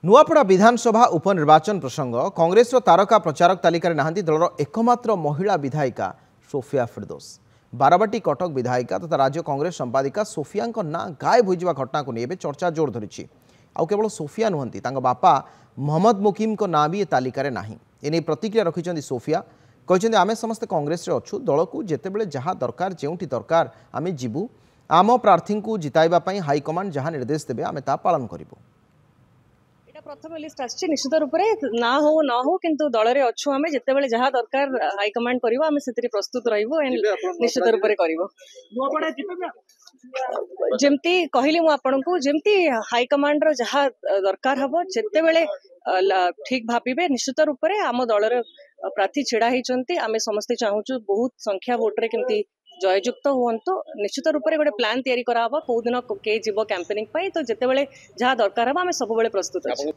नुआपड़ा विधानसभा उपनिर्वाचन प्रसंग कांग्रेस तारका प्रचारक तालिकार नाहांती दलर एकमात्र महिला विधायिका सोफिया फिरदोस बारवाटी कटक विधायिका तथा राज्य कांग्रेस संपादिका सोफिया ना गायब हो घटना को नहीं चर्चा जोर धरी आउ केवल सोफिया नुहंती बापा मोहम्मद मुकीम को ना भी तालिकार नाही एने प्रतिक्रिया रखिंट सोफिया कहते आमे समस्ते कांग्रेस अच्छु दल को जितेबले जहाँ दरकार जोटी दरकार आमे जीवु आम प्रार्थी को जिताइबा हाईकमांड जहाँ निर्देश देवे आमे ता पालन करिबु। प्रथम लिस्ट आछि निश्चित रूप से ना हो न हो किंतु दल रे अच्छु आमे जेतेबेले जहाँ दरकार हाईकमांड करिवो आमे सेतरी प्रस्तुत रहिबो निश्चित रूप से करिवो। जेमती कहली मु आपन को जेमती हाईकमांड रो जहाँ दरकार हबो जेतेबेले ठीक भाबिबे निश्चित रूप से आम दल रे प्रार्थी छिड़ा होइचंती आमे समस्ते चाहूछु बहुत संख्या वोट रे केमती जययुक्त हुअंतु निश्चित रूप से गोटे प्लान तैयारी करा कौ दिन के जीव कैंपेनिंग तो जितेबाला जहाँ दरकार हम सब प्रस्तुत अच्छा।